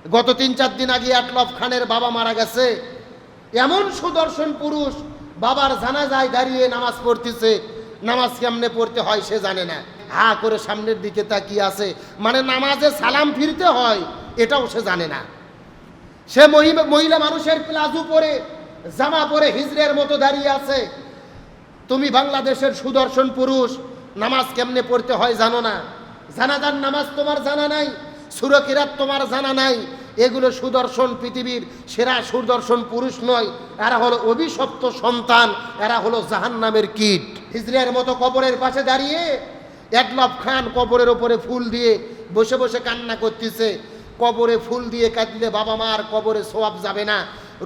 গত ৩-৪ দিন আগে আটলফ খানের বাবা মারা গেছে। এমন সুদর্শন পুরুষ বাবার জানাজায় দাঁড়িয়ে নামাজ পড়তেছে, নামাজ কেমনে পড়তে হয় সে জানে না, হা করে সামনের দিকে তাকিয়ে আছে, মানে নামাজে সালাম ফিরতে হয় এটাও সে জানে না। সে মহিলা মানুষের প্লাজো পরে জামা পরে হিজড়ের মতো দাঁড়িয়ে আছে। তুমি বাংলাদেশের সুদর্শন পুরুষ, নামাজ কেমনে পড়তে হয় জানো না, জানাজার নামাজ তোমার জানা নাই, সূরা কিরাত তোমার জানা নাই। এগুলো সুদর্শন, পৃথিবীর সেরা সুদর্শন পুরুষ নয়, এরা হলো অভিশপ্ত সন্তান, এরা হলো জাহান্নামের কীট। হিজড়ের মতো কবরের পাশে দাঁড়িয়ে আটলফ খান কবরের ওপরে ফুল দিয়ে বসে বসে কান্না করতেছে। কবরে ফুল দিয়ে কাঁদলে বাবা মার কবরে সওয়াব যাবে না।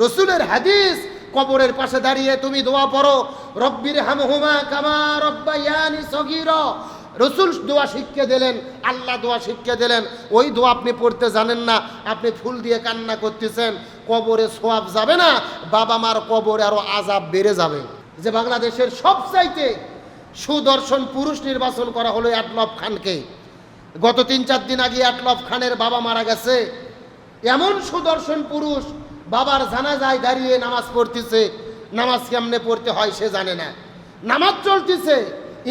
রসুলের হাদিস, কবরের পাশে দাঁড়িয়ে তুমি দোয়া পড়ো, রব্বির হামহুমা কামা রব্বায়ানি সগীরা। রসুল দোয়া শিক্ষা দিলেন, আল্লাহ দোয়া শিক্ষা দিলেন, ওই দোয়া আপনি পড়তে জানেন না, আপনি ফুল দিয়ে কান্না করতেছেন, কবরে সওয়াব যাবে না, বাবা মার কবরে আরো আযাব বেড়ে যাবে। যে বাংলাদেশের সবচাইতে সুদর্শন পুরুষ নির্বাচন করা হলো আটলফ খানকে। গত ৩-৪ দিন আগে আটলফ খানের বাবা মারা গেছে। এমন সুদর্শন পুরুষ বাবার জানাজায় দাঁড়িয়ে নামাজ পড়তেছে, নামাজ কেমনে পড়তে হয় সে জানে না। নামাজ চলতেছে,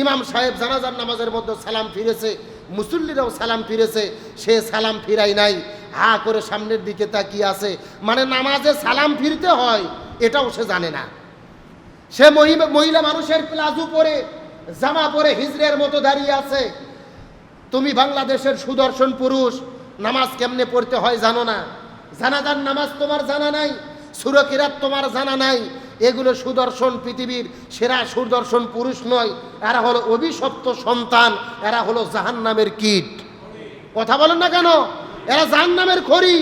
ইমাম সাহেব জানাজার নামাজের মধ্যে সালাম ফিরেছে, মুসল্লিরাও সালাম ফিরেছে, সে সালাম ফিরাই নাই, হা করে সামনের দিকে তাকিয়ে আছে, মানে নামাজে সালাম ফিরতে হয় এটাও সে জানে না। সে মহিলা মানুষের প্লাজো পরে জামা পরে হিজড়ের মতো দাঁড়িয়ে আছে। তুমি বাংলাদেশের সুদর্শন পুরুষ, নামাজ কেমনে পড়তে হয় জানো না, জানাজার নামাজ তোমার জানা নাই, সূরা কিরাত তোমার জানা নাই। এগুলো সুদর্শন, পৃথিবীর সেরা সুদর্শন পুরুষ নয়, এরা হলো অভিশপ্ত সন্তান, এরা হলো জাহান্নামের কীট। কথা বলেন না কেন? এরা জাহান্নামের খড়ি।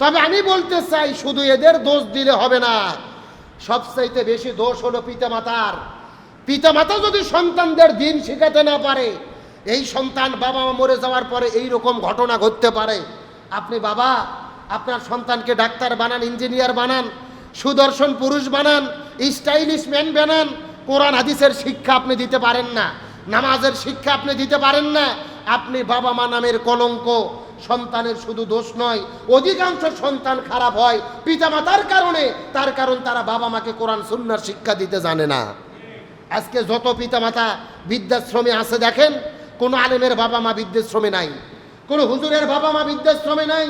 তবে আমি বলতে চাই, শুধু এদের দোষ দিলে হবে না, সবচাইতে বেশি দোষ হলো পিতামাতার। পিতামাতা যদি সন্তানদের দিন শেখাতে না পারে, এই সন্তান বাবা মা মরে যাওয়ার পরে এই রকম ঘটনা ঘটতে পারে। আপনি বাবা আপনার সন্তানকে ডাক্তার বানান, ইঞ্জিনিয়ার বানান, সুদর্শন পুরুষ বানান, স্টাইলিশ ম্যান বানান, কোরআন হাদিসের শিক্ষা আপনি দিতে পারেন না, নামাজের শিক্ষা আপনি দিতে পারেন না, আপনি বাবা মা নামের কলঙ্ক। সন্তানের শুধু দোষ নয়, অধিকাংশ সন্তান খারাপ হয় পিতামাতার কারণে, তার কারণ তারা বাবা মাকে কোরআন সুন্নাহর শিক্ষা দিতে জানে না। আজকে যত পিতামাতা বৃদ্ধাশ্রমে আছে দেখেন, কোনো আলেমের বাবা মা বৃদ্ধাশ্রমে নাই, কোনো হুজুরের বাবা মা বৃদ্ধাশ্রমে নাই,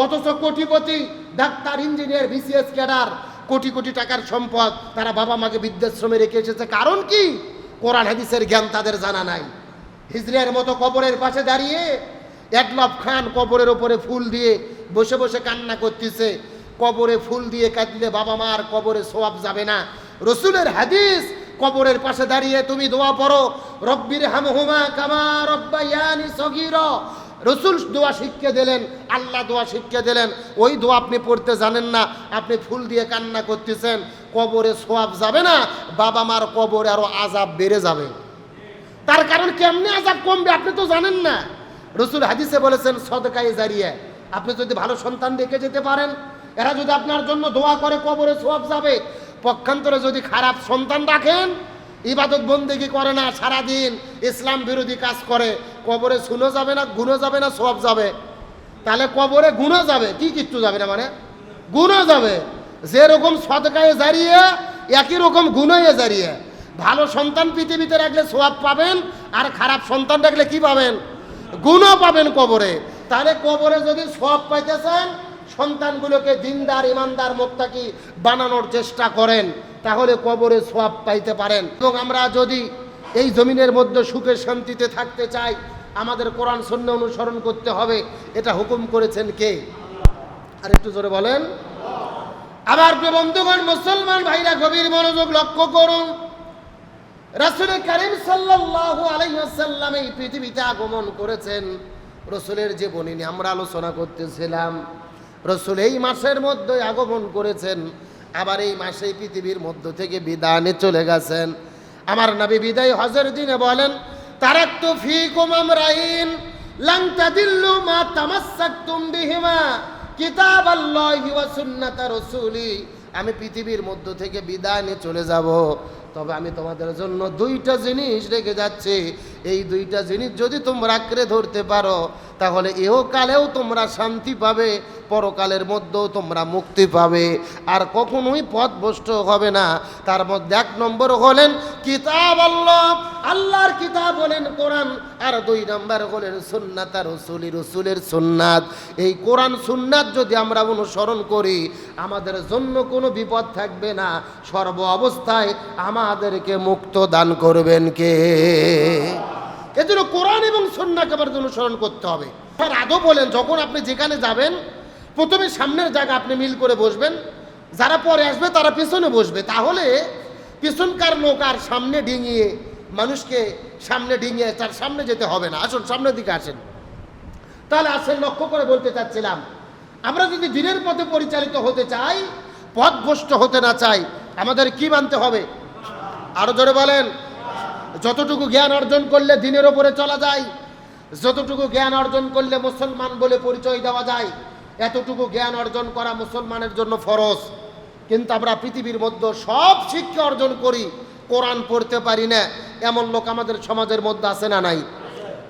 অথচ কোটিপতি doctor, engineer, BCS cadre, crore crore টাকার সম্পদ, তারা বাবা মাকে বৃদ্ধাশ্রমে রেখে এসেছে। কারণ কি? কোরআন হাদিসের জ্ঞান তাদের জানা নাই। হিজড়ের মতো কবরের পাশে দাঁড়িয়ে আটলফ খান কবরের ওপরে ফুল দিয়ে বসে বসে কান্না করতেছে। কবরে ফুল দিয়ে কাঁদলে বাবা মার কবরে সওয়াব যাবে না। রসুলের হাদিস, কবরের পাশে দাঁড়িয়ে তুমি দোয়া পড়ো, রব্বির হামহুমা কামা রব্বায়ানি সগীরা। রসুল দোয়া শিক্ষা দিলেন, আল্লাহ দোয়া শিক্ষা দিলেন, ওই দোয়া আপনি পড়তে জানেন না, আপনি ফুল দিয়ে কান্না করতেছেন, কবরে সওয়াব যাবে না, বাবা মার কবরে আরো আযাব বেড়ে যাবে। তার কারণ কেমনে আযাব কমবে আপনি তো জানেন না। রসুল হাদিসে বলেছেন সদকায়ে জারিয়া, আপনি যদি ভালো সন্তান রেখে যেতে পারেন, এরা যদি আপনার জন্য দোয়া করে কবরে সওয়াব যাবে। পক্ষান্তরে যদি খারাপ সন্তান রাখেন, ইবাদত বন্দেগি করে না, সারাদিন ইসলাম বিরোধী কাজ করে, কবরে শুনো যাবে না, গুণও যাবে না, সওয়াব যাবে। তাহলে কবরে গুণও যাবে, কি কিচ্ছু যাবে না, মানে গুণও যাবে। যেরকম সদকায়ে জারিয়া, একই রকম গুণয়ে জারিয়া। ভালো সন্তান পৃথিবীতে রাখলে সওয়াব পাবেন, আর খারাপ সন্তান রাখলে কি পাবেন? গুণও পাবেন কবরে। তাহলে কবরে যদি সওয়াব পাইতে চান, সন্তানগুলোকে দিনদার, ইমানদার, মুত্তাকি বানানোর চেষ্টা করেন, তাহলে কবরে সওয়াব পাইতে পারেন। এবং আমরা যদি এই জমিনের মধ্যে সুখে শান্তিতে থাকতে চাই, আমাদের কোরআন সুন্নাহ অনুসরণ করতে হবে। এটা হুকুম করেছেন কে? আর একটু জোরে বলেন। আমার প্রিয় বন্ধুগণ, মুসলমান ভাইরা, গভীর মনোযোগ লক্ষ্য করুন। রাসূল কারীম সাল্লাল্লাহু আলাইহি ওয়াসাল্লাম এই পৃথিবীতে আগমন করেছেন। রাসূলের জীবনী নিয়ে আমরা আলোচনা করতেছিলাম। রাসূল এই মাসের মধ্যে আগমন করেছেন, আবার এই মাসেই পৃথিবীর মধ্য থেকে বিদায় নিয়ে চলে গেছেন। আমার নবী বিদায় হজের দিনে বলেন, তারাকতু ফীকুম আমরাইন লান তাদিল্লু মা তামাসসাকতুম বিহিমা কিতাবাল্লাহি ওয়া সুন্নাতা রাসূলি। আমি পৃথিবীর মধ্য থেকে বিদায় নিয়ে চলে যাব, তবে আমি তোমাদের জন্য দুইটা জিনিস রেখে যাচ্ছি, এই দুইটা জিনিস যদি তোমরা আঁকড়ে ধরতে পারো তাহলে ইহকালেও তোমরা শান্তি পাবে, পরকালের মধ্যেও তোমরা মুক্তি পাবে, আর কখনোই পথভ্রষ্ট হবে না। তার মধ্যে এক নম্বর হলেন কিতাব আল্লাহ, আল্লাহর কিতাব হলেন কোরআন, আর দুই নম্বর হলেন সুন্নাত আর রসুলের সুন্নাত। এই কোরআন সুন্নাত যদি আমরা অনুসরণ করি আমাদের জন্য কোনো বিপদ থাকবে না, সর্ব অবস্থায় আমাদেরকে মুক্ত দান করবেন কে? এজন্য কোরআন এবং সুন্নাহকে আমাদের অনুসরণ করতে হবে। আর আদৌ বলেন, যখন আপনি যেখানে যাবেন প্রথমে সামনের জায়গা আপনি মিল করে বসবেন, যারা পরে আসবে তারা পিছনে বসবে, তাহলে পিছনকার লোক আর সামনে ডিঙিয়ে মানুষকে সামনে ডিঙিয়ে তার সামনে যেতে হবে না। আসুন সামনের দিকে আসেন। তাহলে আসেন, লক্ষ্য করে বলতে চাচ্ছিলাম, আমরা যদি দিনের পথে পরিচালিত হতে চাই, পথভ্রষ্ট হতে না চাই, আমাদের কি মানতে হবে? আরো জোরে বলেন। যতটুকু জ্ঞান অর্জন করলে দিনের ওপরে চলা যায়, যতটুকু জ্ঞান অর্জন করলে মুসলমান বলে পরিচয় দেওয়া যায়, এতটুকু জ্ঞান অর্জন করা মুসলমানের জন্য ফরজ। কিন্তু আমরা পৃথিবীর মধ্যে সব শিক্ষা অর্জন করি, কোরআন পড়তে পারি না, এমন লোক আমাদের সমাজের মধ্যে আছে না নাই?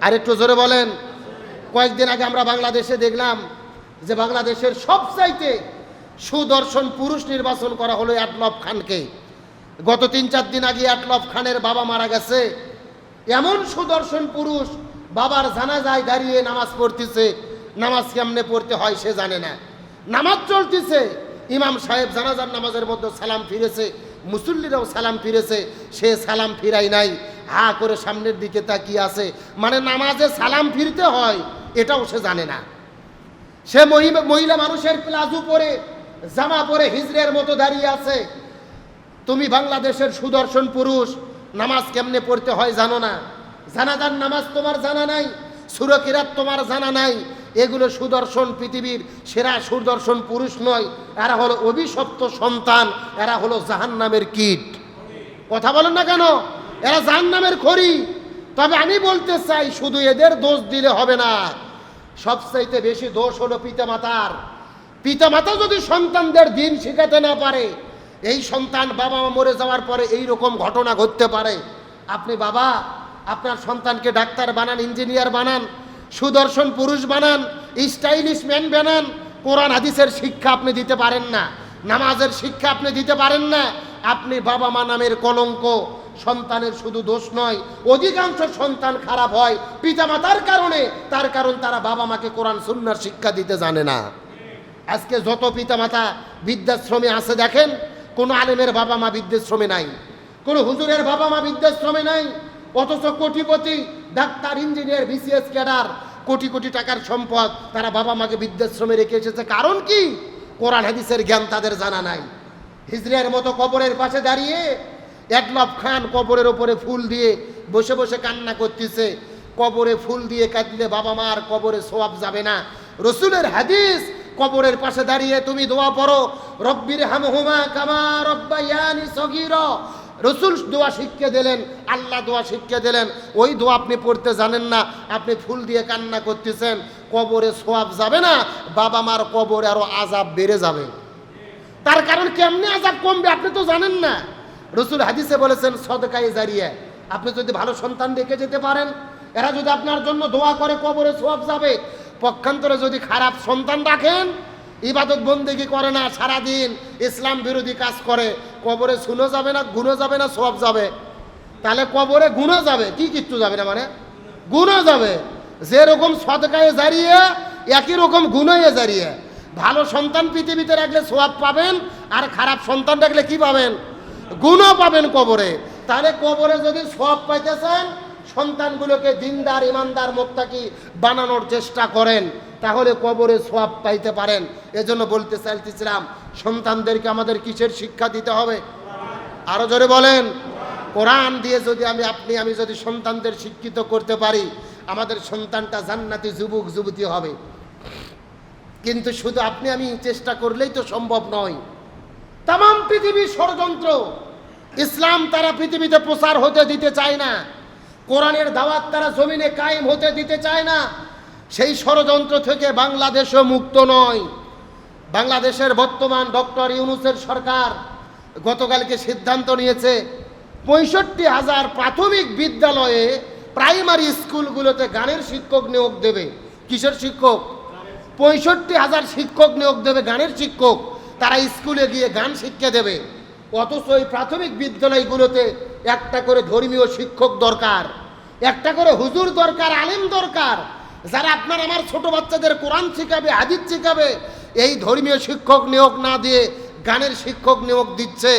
আর একটু জোরে বলেন। কয়েকদিন আগে আমরা বাংলাদেশে দেখলাম যে বাংলাদেশের সবচাইতে সুদর্শন পুরুষ নির্বাচন করা হলো আটলফ খানকে। গত 3-4 দিন আগে আটলফ খানের বাবা মারা গেছে। এমন সুদর্শন পুরুষ বাবার জানাজায় দাঁড়িয়ে নামাজ পড়তেছে, নামাজ কেমনে পড়তে হয় সে জানে না। নামাজ চলতেছে, ইমাম সাহেব জানাজার নামাজের মধ্যে সালাম ফিরেছে, মুসল্লিরাও সালাম ফিরেছে, সে সালাম ফিরাই নাই, হা করে সামনের দিকে তাকিয়ে আছে। মানে নামাজে সালাম ফিরতে হয় এটাও সে জানে না। সে মহিলা মানুষের প্লাজো পরে, জামা পরে হিজড়ের মতো দাঁড়িয়ে আছে। তুমি বাংলাদেশের সুদর্শন পুরুষ, নামাজ কেমনে পড়তে হয় জানো না, জানাজার নামাজ তোমার জানা নাই, সূরা কিরাত তোমার জানা নাই। এগুলো সুদর্শন, পৃথিবীর সেরা সুদর্শন পুরুষ নয়, এরা হলো অভিশপ্ত সন্তান, এরা হলো জাহান্নামের কীট। কথা বলেন না কেন? এরা জাহান্নামের খড়ি। তবে আমি বলতে চাই, শুধু এদের দোষ দিলে হবে না, সবচাইতে বেশি দোষ হলো পিতামাতার। পিতামাতা যদি সন্তানদের দিন শেখাতে না পারে, এই সন্তান বাবা মা মরে যাওয়ার পরে এই রকম ঘটনা ঘটতে পারে। আপনি বাবা আপনার সন্তানকে ডাক্তার বানান, ইঞ্জিনিয়ার বানান, সুদর্শন পুরুষ বানান, স্টাইলিশ ম্যান বানান, কোরআন হাদিসের শিক্ষা আপনি দিতে পারেন না, নামাজের শিক্ষা আপনি দিতে পারেন না, আপনি বাবা মা নামের কলঙ্ক। সন্তানের শুধু দোষ নয়, অধিকাংশ সন্তান খারাপ হয় পিতামাতার কারণে। তার কারণ তারা বাবা মাকে কোরআন সুন্নাহর শিক্ষা দিতে জানে না। আজকে যত পিতামাতা বৃদ্ধাশ্রমে আছে দেখেন, কোনো আলেমের বাবা মা বৃদ্ধাশ্রমে নাই, কোনো হুজুরের বাবা মা বৃদ্ধাশ্রমে নাই, অথচ কোটিপতি doctor, engineer, BCS cadre, crore crore টাকার সম্পদ, তারা বাবা মাকে বৃদ্ধাশ্রমে রেখে এসেছে। কারণ কি? কোরআন হাদিসের জ্ঞান তাদের জানা নাই। হিজড়ের মতো কবরের পাশে দাঁড়িয়ে আটলফ খান কবরের ওপরে ফুল দিয়ে বসে বসে কান্না করতেছে। কবরে ফুল দিয়ে কাঁদলে বাবা মার কবরে সওয়াব যাবে না। রসুলের হাদিস, কবরের পাশে দাঁড়িয়ে তুমি দোয়া পড়ো, রব্বির হামহুমা কামা রব্বায়ানি সগীরা। রসুল দোয়া শিক্ষা দিলেন, আল্লাহ দোয়া শিক্ষা দিলেন, ওই দোয়া আপনি পড়তে জানেন না, আপনি ফুল দিয়ে কান্না করতেছেন, কবরে সওয়াব যাবে না, বাবা মার কবরে আরো আযাব বেড়ে যাবে। তার কারণ কেমনে আযাব কমবে আপনি তো জানেন না। রসুল হাদিসে বলেছেন সদকায়ে জারিয়া, আপনি যদি ভালো সন্তান রেখে যেতে পারেন, এরা যদি আপনার জন্য দোয়া করে কবরে সওয়াব যাবে। পক্ষান্তরে যদি খারাপ সন্তান রাখেন, ইবাদত বন্দেগী করে না, সারাদিন ইসলাম বিরোধী কাজ করে, কবরে শুনো যাবে না, গুণও যাবে না, সওয়াব যাবে। তাহলে কবরে গুণও যাবে, কি কিচ্ছু যাবে না, মানে গুণও যাবে। যেরকম সদকায়ে জারিয়া একই রকম গুণয়ে জারিয়া। ভালো সন্তান পৃথিবীতে রাখলে সওয়াব পাবেন, আর খারাপ সন্তান রাখলে কি পাবেন? গুণও পাবেন কবরে। তাহলে কবরে যদি সওয়াব পাইতে চান, সন্তানগুলোকে দিনদার, ইমানদার, মুত্তাকি বানানোর চেষ্টা করেন, তাহলে কবরে সওয়াব পাইতে পারেন। এজন্য বলতে চাইতেছিলাম, সন্তানদেরকে আমাদের কিসের শিক্ষা দিতে হবে? আরো জোরে বলেন। কোরআন দিয়ে যদি আমি যদি সন্তানদের শিক্ষিত করতে পারি, আমাদের সন্তানটা জান্নাতি যুবক যুবতী হবে। কিন্তু শুধু আপনি আমি চেষ্টা করলেই তো সম্ভব নয়। তাম পৃথিবীর ষড়যন্ত্র, ইসলাম তারা পৃথিবীতে প্রচার হতে দিতে চায় না, কোরআনের দাওয়াত তারা জমিনে কায়েম হতে দিতে চায় না। সেই ষড়যন্ত্র থেকে বাংলাদেশও মুক্ত নয়। বাংলাদেশের বর্তমান ডক্টর ইউনূসের সরকার গতকালকে সিদ্ধান্ত নিয়েছে, 65,000 প্রাথমিক বিদ্যালয়ে, প্রাইমারি স্কুলগুলোতে গানের শিক্ষক নিয়োগ দেবে। কিসের শিক্ষক? 65,000 শিক্ষক নিয়োগ দেবে, গানের শিক্ষক। তারা স্কুলে গিয়ে গান শিক্ষা দেবে। অথচ ওই প্রাথমিক বিদ্যালয়গুলোতে একটা করে ধর্মীয় শিক্ষক দরকার, একটা করে হুজুর দরকার, আলেম দরকার, যারা আপনার আমার ছোট বাচ্চাদের কোরআন শিখাবে, হাদিস শিখাবে। এই ধর্মীয় শিক্ষক নিয়োগ না দিয়ে গানের শিক্ষক নিয়োগ দিচ্ছে।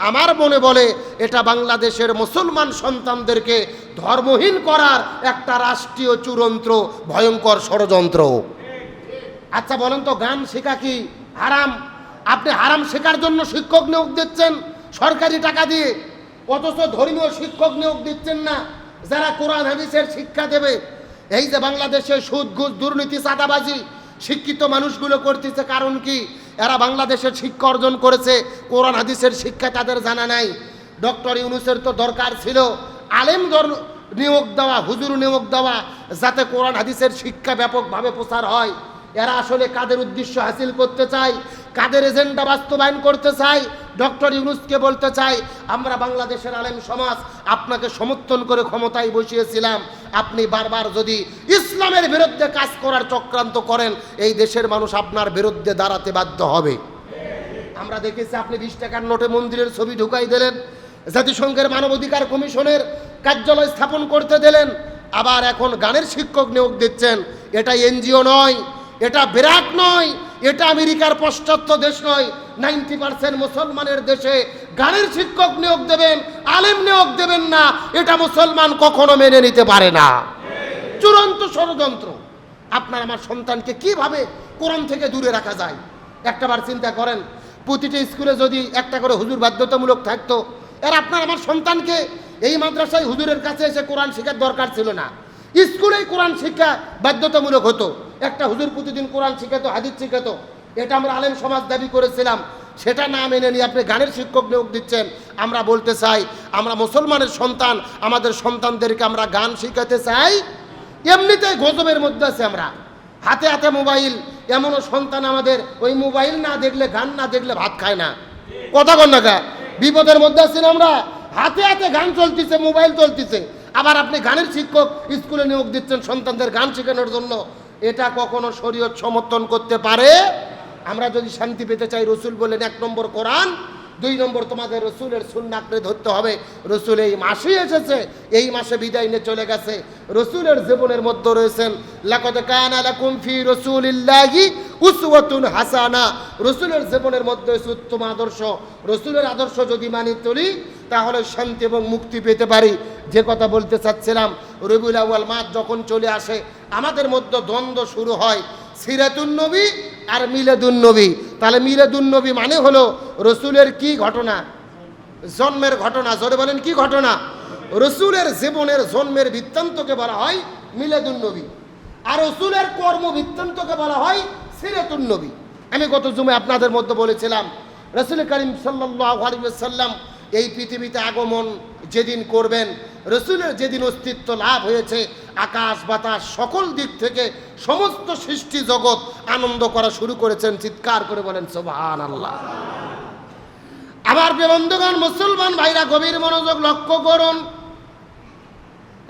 আমার মনে বলে এটা বাংলাদেশের মুসলমান সন্তানদেরকে ধর্মহীন করার একটা রাষ্ট্রীয় চূড়ান্ত ভয়ঙ্কর ষড়যন্ত্র। আচ্ছা বলেন তো, গান শেখা কি হারাম? আপনি হারাম শেখার জন্য শিক্ষক নিয়োগ দিচ্ছেন সরকারি টাকা দিয়ে, অথচ ধর্মীয় শিক্ষক নিয়োগ দিচ্ছেন না যারা কোরআন হাদিসের শিক্ষা দেবে। এই যে বাংলাদেশে সুদ, ঘুষ, দুর্নীতি, চাঁদাবাজি শিক্ষিত মানুষগুলো করতেছে, কারণ কি? এরা বাংলাদেশের শিক্ষা অর্জন করেছে, কোরআন হাদিসের শিক্ষা তাদের জানা নাই। ডক্টর ইউনূসের তো দরকার ছিল আলেম নিয়োগ দেওয়া, হুজুর নিয়োগ দেওয়া, যাতে কোরআন হাদিসের শিক্ষা ব্যাপকভাবে প্রচার হয়। এরা আসলে কাদের উদ্দেশ্য হাসিল করতে চায়, কাদের এজেন্ডা বাস্তবায়ন করতে চায়? ডক্টর ইউনূসকে বলতে চাই, আমরা বাংলাদেশের আলেম সমাজ আপনাকে সমর্থন করে ক্ষমতায় বসিয়েছিলাম। আপনি বারবার যদি ইসলামের বিরুদ্ধে কাজ করার চক্রান্ত করেন, এই দেশের মানুষ আপনার বিরুদ্ধে দাঁড়াতে বাধ্য হবে। আমরা দেখেছি আপনি 20 টাকার নোটে মন্দিরের ছবি ঢুকাই দিলেন, জাতিসংঘের মানবাধিকার কমিশনের কার্যালয় স্থাপন করতে দিলেন, আবার এখন গানের শিক্ষক নিয়োগ দিচ্ছেন। এটা এনজিও নয়, এটা বিরাট নয়, এটা আমেরিকার পাশ্চাত্য দেশ নয়। 90% মুসলমানের দেশে গানের শিক্ষক নিয়োগ দেবেন, আলেম নিয়োগ দেবেন না, এটা মুসলমান কখনো মেনে নিতে পারে না। চূড়ান্ত ষড়যন্ত্র। আপনার আমার সন্তানকে কিভাবে কোরআন থেকে দূরে রাখা যায় একটাবার চিন্তা করেন। প্রতিটি স্কুলে যদি একটা করে হুজুর বাধ্যতামূলক থাকতো, এর আপনার আমার সন্তানকে এই মাদ্রাসায় হুজুরের কাছে এসে কোরআন শেখার দরকার ছিল না, স্কুলেই কোরআন শিক্ষা বাধ্যতামূলক হতো। একটা হুজুর প্রতিদিন কোরআন শিখাতো, হাদিস শিখাতো। এটা আমরা আলেম সমাজ দাবি করেছিলাম, সেটা না মেনে নিয়ে আপনি গানের শিক্ষক নিয়োগ দিচ্ছেন। আমরা বলতে চাই, আমরা মুসলমানের সন্তান, আমাদের সন্তানদেরকে আমরা গান শিখাতে চাই। এমনিতেই গজবের মধ্যে আছে আমরা, হাতে হাতে মোবাইল। এমনও সন্তান আমাদের ওই মোবাইল না দেখলে, গান না দেখলে ভাত খায় না। কথা কন না, বিপদের মধ্যে আছি না আমরা। হাতে হাতে গান চলতেছে, মোবাইল চলতেছে, আবার আপনি গানের শিক্ষক স্কুলে নিয়োগ দিচ্ছেন সন্তানদের গান শেখানোর জন্য। এটা কখনো শরীয়ত সমর্থন করতে পারে? আমরা যদি শান্তি পেতে চাই, রসুল বলেন 1 নম্বর কোরআন, 2 নম্বর তোমাদের রসুলের সুন্নাহ আঁকড়ে ধরতে হবে। রসুল এই মাসেই এসেছে, এই মাসে বিদায় নিয়ে চলে গেছে। রসুলের জীবনের মধ্যে রয়েছেন লাকাদ কানা লাকুম ফি রাসূলিল্লাহি উসওয়াতুন হাসানা। রসুলের জীবনের মধ্যে উত্তম আদর্শ। রসুলের আদর্শ যদি মানি চলি, তাহলে শান্তি এবং মুক্তি পেতে পারি। যে কথা বলতে চাচ্ছিলাম, রবিউল আউয়াল মাস যখন চলে আসে, আমাদের মধ্যে দ্বন্দ্ব শুরু হয় সিরাতুন নবী আর মিলাদুন নবী। তাহলে মিলাদুন নবী মানে হলো রসুলের কি ঘটনা? জন্মের ঘটনা। জোরে বলেন, কি ঘটনা? রসুলের জীবনের জন্মের বৃত্তান্তকে বলা হয় মিলাদুন নবী, আর রসুলের কর্ম বৃত্তান্তকে বলা হয় সিরাতুন নবী। আমি গত জুমে আপনাদের মধ্যে বলেছিলাম, রাসূল করিম সাল্লাল্লাহু আলাইহি ওয়াসাল্লাম এই পৃথিবীতে আগমন যেদিন করবেন, রসুলের যেদিন অস্তিত্ব লাভ হয়েছে, আকাশ বাতাস সকল দিক থেকে সমস্ত সৃষ্টি জগৎ আনন্দ করা শুরু করেছেন। চিৎকার করে বলেন সুবহানাল্লাহ। আমার প্রিয় বন্ধুগণ, মুসলমান ভাইরা গভীর মনোযোগ লক্ষ্য করুন।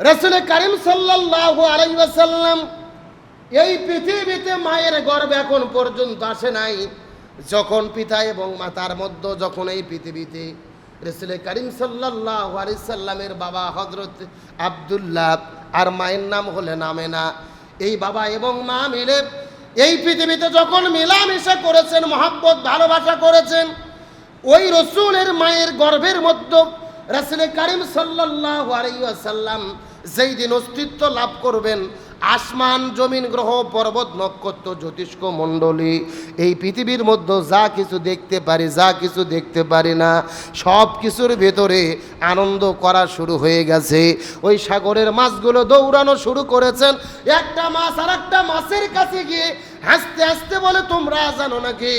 রাসূল করিম সাল্লাল্লাহু আলাইহি ওয়াসাল্লাম এই পৃথিবীতে মায়ের গর্ভে এখন পর্যন্ত আসে নাই। যখন পিতা এবং মাতার মধ্যে, যখন এই পৃথিবীতে রাসূল করিম সাল্লাল্লাহু আলাইহি সাল্লামের বাবা হযরত আব্দুল্লাহ আর মায়ের নাম হলেন আমেনা, এই বাবা এবং মা মিলে এই পৃথিবীতে যখন মেলামেশা করেছেন, মহব্বত ভালোবাসা করেছেন, ওই রসুলের মায়ের গর্ভের মধ্যে রাসূল করিম সাল্লাল্লাহু আলাইহি ওয়াসাল্লাম যেই দিন অস্তিত্ব লাভ করবেন, আসমান জমিন গ্রহ পর্বত নক্ষত্র জ্যোতিষ্ক মণ্ডলী এই পৃথিবীর মধ্যে যা কিছু দেখতে পারি, যা কিছু দেখতে পারি না, সব কিছুর ভেতরে আনন্দ করা শুরু হয়ে গেছে। ওই সাগরের মাছগুলো দৌড়ানো শুরু করেছেন। একটা মাছ আর একটা মাছের কাছে গিয়ে হাসতে হাসতে বলে, তোমরা জানো নাকি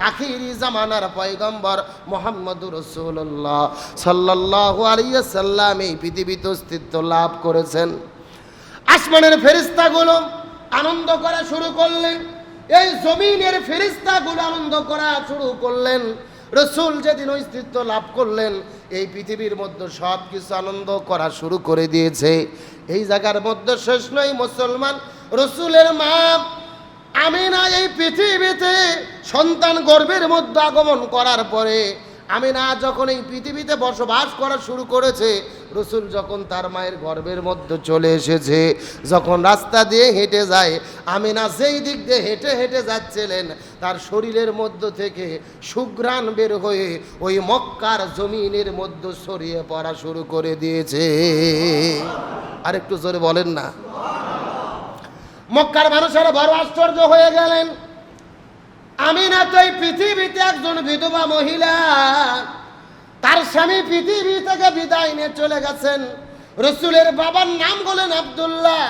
আখিরি জামানার পয়গম্বর মুহাম্মদুর রাসূলুল্লাহ সাল্লাল্লাহু আলাইহি ওয়াসাল্লাম এই পৃথিবীতে অস্তিত্ব লাভ করেছেন। আসমানের ফেরেশতাগুলো আনন্দ করা শুরু করলেন, এই জমিনের ফেরেশতাগুলো আনন্দ করা শুরু করলেন। রসুল যেদিন অস্তিত্ব লাভ করলেন, এই পৃথিবীর মধ্যে সব কিছু আনন্দ করা শুরু করে দিয়েছে। এই জায়গার মধ্যে শেষ নয় মুসলমান, রসুলের মা আমিনা এই পৃথিবীতে সন্তান গর্ভের মধ্যে আগমন করার পরে আমিনা যখন এই পৃথিবীতে বসবাস করা শুরু করেছে, রসুল যখন তার মায়ের গর্ভের মধ্যে চলে এসেছে, যখন রাস্তা দিয়ে হেঁটে যায়, আমিনা যেই দিক দিয়ে হেঁটে হেঁটে যাচ্ছিলেন তার শরীরের মধ্য থেকে সুঘ্রাণ বের হয়ে ওই মক্কার জমিনের মধ্যে ছড়িয়ে পড়া শুরু করে দিয়েছে। আর একটু জোরে বলেন না। মক্কার মানুষেরা বড় আশ্চর্য হয়ে গেলেন। আমিনা তো এই পৃথিবীতে একজন বিধবা মহিলা, তার স্বামী পৃথিবী থেকে বিদায় নিয়ে চলে গেছেন। রসুলের বাবার নাম বলেন আব্দুল্লাহ,